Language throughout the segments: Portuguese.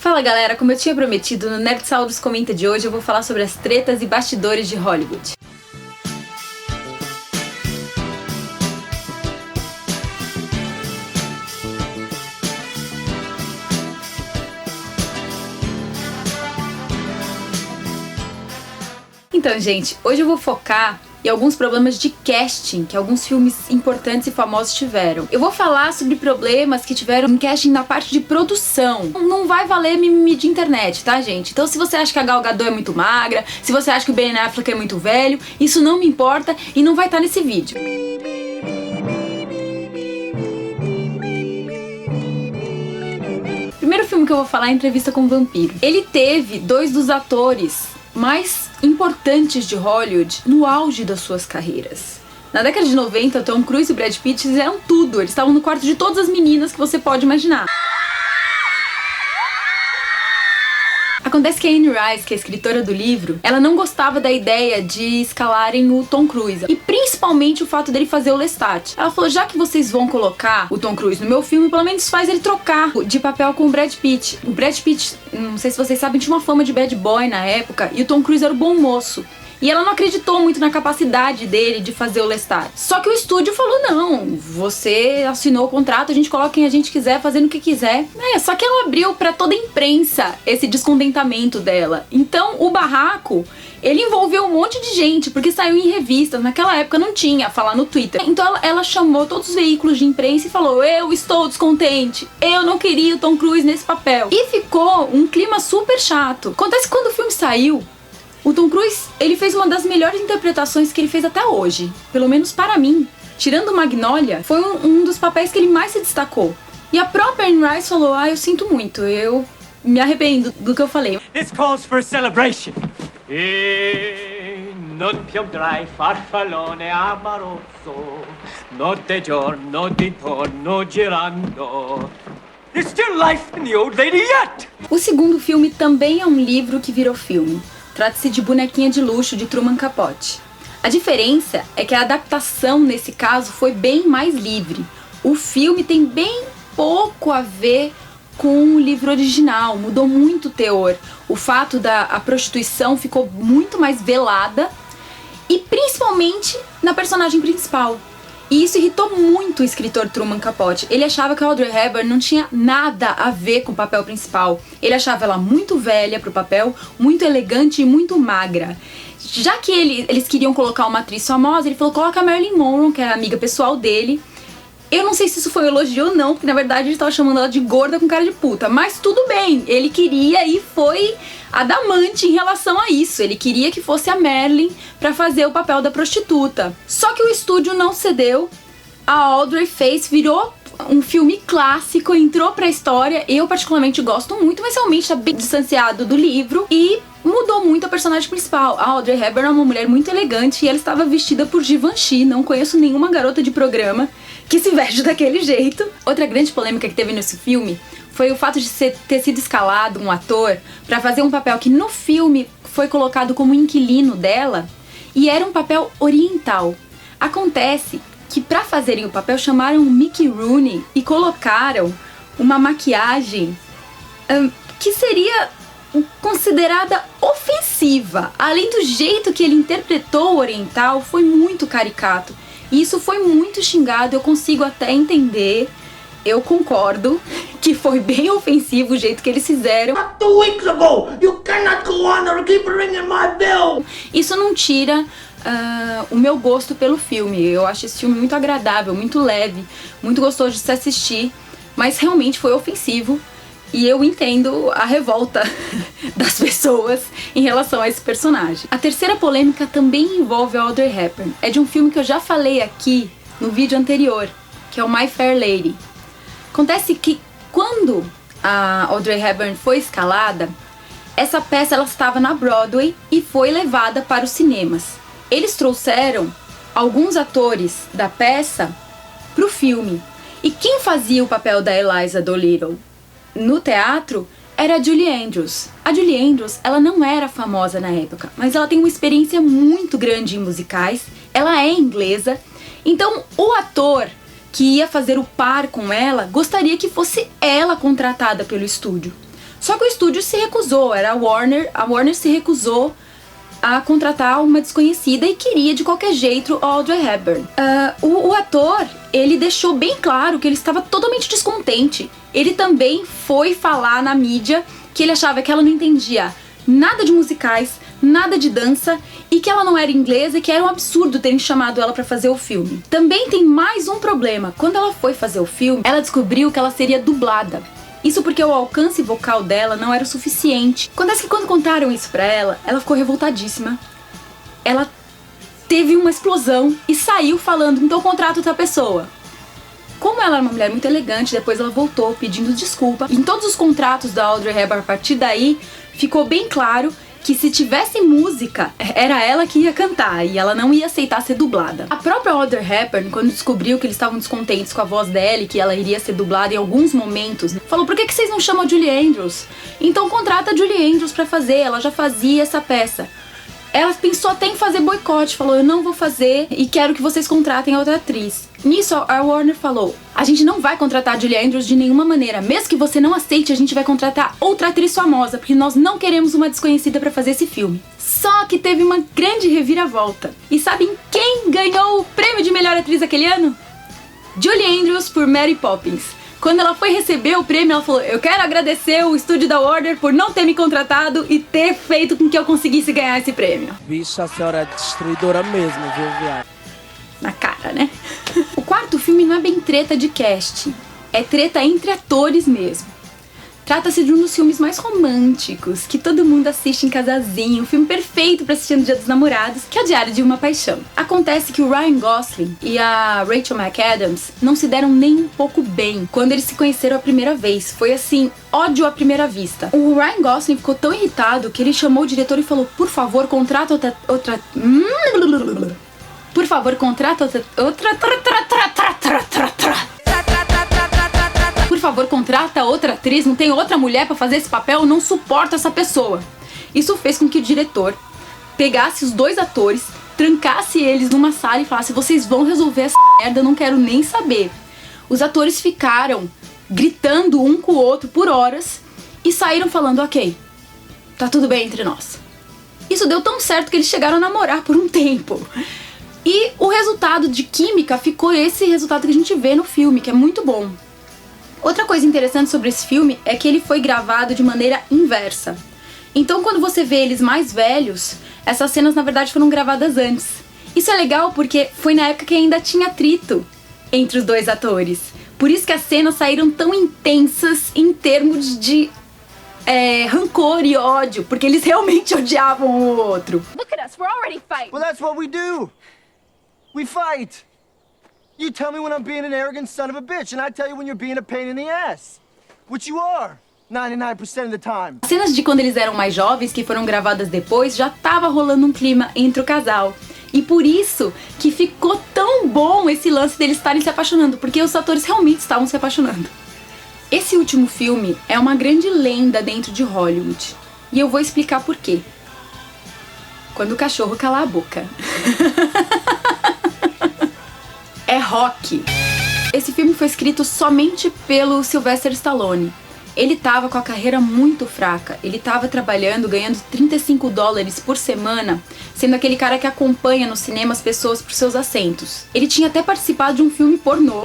Fala galera, como eu tinha prometido, no Nerd Saurus Comenta de hoje eu vou falar sobre as tretas e bastidores de Hollywood. Então, gente, hoje eu vou focar em alguns problemas de casting que alguns filmes importantes e famosos tiveram. Eu vou falar sobre problemas que tiveram em casting na parte de produção. Não vai valer mimimi de internet, tá, gente? Então, se você acha que a Gal Gadot é muito magra, se você acha que o Ben Affleck é muito velho, isso não me importa e não vai estar nesse vídeo. O primeiro filme que eu vou falar é Entrevista com o Vampiro. Ele teve dois dos atores mais importantes de Hollywood no auge das suas carreiras. Na década de 90, Tom Cruise e Brad Pitt fizeram tudo. Eles estavam no quarto de todas as meninas que você pode imaginar. Acontece que a Anne Rice, que é a escritora do livro, ela não gostava da ideia de escalarem o Tom Cruise. E principalmente o fato dele fazer o Lestat. Ela falou, já que vocês vão colocar o Tom Cruise no meu filme, pelo menos faz ele trocar de papel com o Brad Pitt. O Brad Pitt, não sei se vocês sabem, tinha uma fama de bad boy na época, e o Tom Cruise era o bom moço. E ela não acreditou muito na capacidade dele de fazer o Lestat. Só que o estúdio falou, não, você assinou o contrato, a gente coloca quem a gente quiser, fazendo o que quiser. Só que ela abriu pra toda a imprensa esse descontentamento dela. Então, o barraco, ele envolveu um monte de gente, porque saiu em revistas. Naquela época não tinha, falar no Twitter. Então ela chamou todos os veículos de imprensa e falou, eu estou descontente, eu não queria o Tom Cruise nesse papel. E ficou um clima super chato. Acontece que quando o filme saiu, o Tom Cruise, ele fez uma das melhores interpretações que ele fez até hoje. Pelo menos para mim. Tirando Magnolia, foi um dos papéis que ele mais se destacou. E a própria Anne Rice falou, eu sinto muito, eu me arrependo do que eu falei. This calls for a celebration. Non più dry farfallone amoroso, notte giorno d'intorno girando. There's still life in the old lady yet! O segundo filme também é um livro que virou filme. Trata-se de Bonequinha de Luxo, de Truman Capote. A diferença é que a adaptação, nesse caso, foi bem mais livre. O filme tem bem pouco a ver com o livro original, mudou muito o teor. O fato da prostituição ficou muito mais velada e principalmente na personagem principal. E isso irritou muito o escritor Truman Capote. Ele achava que a Audrey Hepburn não tinha nada a ver com o papel principal. Ele achava ela muito velha pro papel, muito elegante e muito magra. Já que eles queriam colocar uma atriz famosa, ele falou, coloca a Marilyn Monroe, que é a amiga pessoal dele. Eu não sei se isso foi um elogio ou não, porque na verdade ele tava chamando ela de gorda com cara de puta. Mas tudo bem, ele queria e foi adamante em relação a isso. Ele queria que fosse a Marilyn pra fazer o papel da prostituta. Só que o estúdio não cedeu. A Audrey fez, virou um filme clássico, entrou pra história. Eu particularmente gosto muito, mas realmente tá bem distanciado do livro. E mudou muito a personagem principal. A Audrey Hepburn é uma mulher muito elegante e ela estava vestida por Givenchy. Não conheço nenhuma garota de programa que se veste daquele jeito. Outra grande polêmica que teve nesse filme foi o fato de ter sido escalado um ator pra fazer um papel que no filme foi colocado como inquilino dela e era um papel oriental. Acontece que pra fazerem o papel chamaram o Mickey Rooney e colocaram uma maquiagem que seria considerada ofensiva. Além do jeito que ele interpretou o oriental, foi muito caricato. E isso foi muito xingado, eu consigo até entender, eu concordo que foi bem ofensivo o jeito que eles fizeram. 2 weeks ago, you cannot go on or keep ringing my bell. Isso não tira o meu gosto pelo filme. Eu acho esse filme muito agradável, muito leve, muito gostoso de se assistir, mas realmente foi ofensivo. E eu entendo a revolta das pessoas em relação a esse personagem. A terceira polêmica também envolve a Audrey Hepburn. É de um filme que eu já falei aqui no vídeo anterior, que é o My Fair Lady. Acontece que quando a Audrey Hepburn foi escalada, essa peça ela estava na Broadway e foi levada para os cinemas. Eles trouxeram alguns atores da peça para o filme. E quem fazia o papel da Eliza Doolittle no teatro era a Julie Andrews. A Julie Andrews, ela não era famosa na época, mas ela tem uma experiência muito grande em musicais, ela é inglesa, então o ator que ia fazer o par com ela gostaria que fosse ela contratada pelo estúdio. Só que o estúdio se recusou, era a Warner se recusou a contratar uma desconhecida e queria de qualquer jeito Audrey Hepburn. O ator, ele deixou bem claro que ele estava totalmente descontente. Ele também foi falar na mídia que ele achava que ela não entendia nada de musicais, nada de dança e que ela não era inglesa e que era um absurdo terem chamado ela pra fazer o filme. Também tem mais um problema. Quando ela foi fazer o filme, ela descobriu que ela seria dublada. Isso porque o alcance vocal dela não era o suficiente. Acontece que quando contaram isso pra ela, ela ficou revoltadíssima. Ela teve uma explosão e saiu falando, então contrata outra pessoa. Como ela era uma mulher muito elegante, depois ela voltou pedindo desculpa. Em todos os contratos da Audrey Hepburn, a partir daí, ficou bem claro que se tivesse música, era ela que ia cantar e ela não ia aceitar ser dublada. A própria Audrey Hepburn, quando descobriu que eles estavam descontentes com a voz dela e que ela iria ser dublada em alguns momentos, falou, por que vocês não chamam a Julie Andrews? Então contrata a Julie Andrews pra fazer, ela já fazia essa peça. Ela pensou até em fazer boicote, falou, eu não vou fazer e quero que vocês contratem a outra atriz. Nisso, a Warner falou, a gente não vai contratar a Julie Andrews de nenhuma maneira, mesmo que você não aceite, a gente vai contratar outra atriz famosa, porque nós não queremos uma desconhecida pra fazer esse filme. Só que teve uma grande reviravolta. E sabem quem ganhou o prêmio de melhor atriz aquele ano? Julie Andrews por Mary Poppins. Quando ela foi receber o prêmio, ela falou, eu quero agradecer o estúdio da Warner por não ter me contratado e ter feito com que eu conseguisse ganhar esse prêmio. Bicha, a senhora é destruidora mesmo, viu, viado? Na cara, né? O quarto filme não é bem treta de casting, é treta entre atores mesmo. Trata-se de um dos filmes mais românticos, que todo mundo assiste em casalzinho, um filme perfeito para assistir no Dia dos Namorados, que é o Diário de uma Paixão. Acontece que o Ryan Gosling e a Rachel McAdams não se deram nem um pouco bem quando eles se conheceram a primeira vez. Foi assim, ódio à primeira vista. O Ryan Gosling ficou tão irritado que ele chamou o diretor e falou, por favor, contrata outra... Por favor, contrata outra... Por favor, contrata outra atriz, não tem outra mulher pra fazer esse papel, eu não suporto essa pessoa. Isso fez com que o diretor pegasse os dois atores, trancasse eles numa sala e falasse, vocês vão resolver essa merda, eu não quero nem saber. Os atores ficaram gritando um com o outro por horas e saíram falando, ok, tá tudo bem entre nós. Isso deu tão certo que eles chegaram a namorar por um tempo. E o resultado de química ficou esse resultado que a gente vê no filme, que é muito bom. Outra coisa interessante sobre esse filme é que ele foi gravado de maneira inversa. Então quando você vê eles mais velhos, essas cenas na verdade foram gravadas antes. Isso é legal porque foi na época que ainda tinha atrito entre os dois atores. Por isso que as cenas saíram tão intensas em termos de rancor e ódio, porque eles realmente odiavam um o outro. Look at us, we're already fighting. Well, that's what we do. We fight. You tell me when I'm being an arrogant son of a bitch, and I tell you when you're being a pain in the ass. Which you are, 99% of the time. As cenas de quando eles eram mais jovens, que foram gravadas depois, já tava rolando um clima entre o casal. E por isso que ficou tão bom esse lance deles estarem se apaixonando, porque os atores realmente estavam se apaixonando. Esse último filme é uma grande lenda dentro de Hollywood. E eu vou explicar por quê. Quando o cachorro cala a boca. É Rocky. Esse filme foi escrito somente pelo Sylvester Stallone. Ele tava com a carreira muito fraca. Ele tava trabalhando, ganhando $35 por semana, sendo aquele cara que acompanha no cinema as pessoas por seus assentos. Ele tinha até participado de um filme pornô.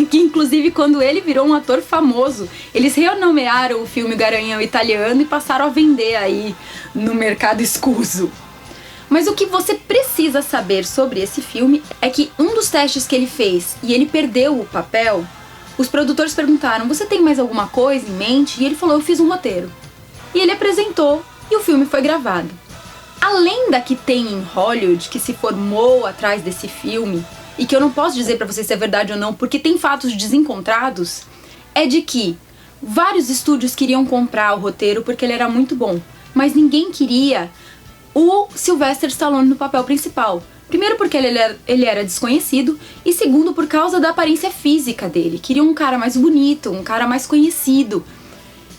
Que inclusive quando ele virou um ator famoso, eles renomearam o filme Garanhão Italiano e passaram a vender aí no mercado escuso. Mas o que você precisa saber sobre esse filme é que um dos testes que ele fez e ele perdeu o papel, os produtores perguntaram, você tem mais alguma coisa em mente? E ele falou, eu fiz um roteiro. E ele apresentou e o filme foi gravado. A lenda que tem em Hollywood, que se formou atrás desse filme, e que eu não posso dizer pra vocês se é verdade ou não, porque tem fatos desencontrados, é de que vários estúdios queriam comprar o roteiro porque ele era muito bom, mas ninguém queria o Sylvester Stallone no papel principal. Primeiro porque ele era desconhecido e segundo por causa da aparência física dele. Queriam um cara mais bonito, um cara mais conhecido.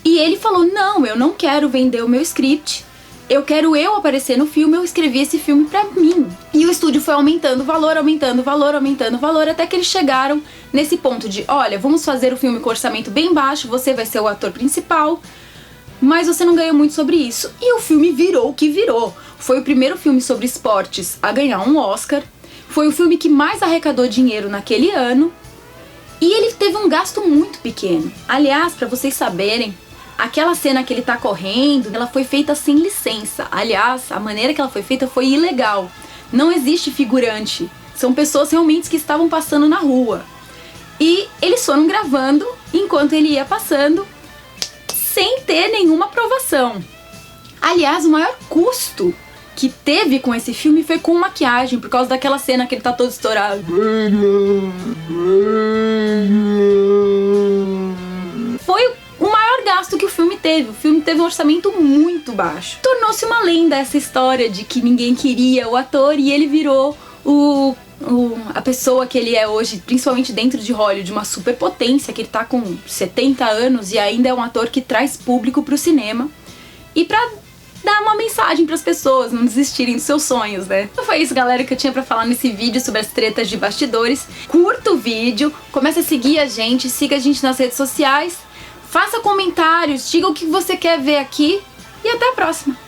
E ele falou, não, eu não quero vender o meu script, eu quero aparecer no filme, eu escrevi esse filme pra mim. E o estúdio foi aumentando o valor, aumentando o valor, aumentando o valor, até que eles chegaram nesse ponto de, olha, vamos fazer o filme com orçamento bem baixo, você vai ser o ator principal, mas você não ganha muito sobre isso. E o filme virou o que virou. Foi o primeiro filme sobre esportes a ganhar um Oscar, foi o filme que mais arrecadou dinheiro naquele ano, e ele teve um gasto muito pequeno. Aliás, pra vocês saberem, aquela cena que ele tá correndo, ela foi feita sem licença. Aliás, a maneira que ela foi feita foi ilegal. Não existe figurante. São pessoas realmente que estavam passando na rua. E eles foram gravando enquanto ele ia passando, sem ter nenhuma aprovação. Aliás, o maior custo que teve com esse filme foi com maquiagem, por causa daquela cena que ele tá todo estourado. Foi o maior gasto que o filme teve. O filme teve um orçamento muito baixo. Tornou-se uma lenda essa história de que ninguém queria o ator e ele virou a pessoa que ele é hoje, principalmente dentro de Hollywood, uma superpotência, que ele tá com 70 anos e ainda é um ator que traz público pro cinema. E pra dar uma mensagem pras pessoas não desistirem dos seus sonhos, né? Então foi isso, galera, que eu tinha pra falar nesse vídeo sobre as tretas de bastidores. Curta o vídeo, comece a seguir a gente, siga a gente nas redes sociais, faça comentários, diga o que você quer ver aqui e até a próxima!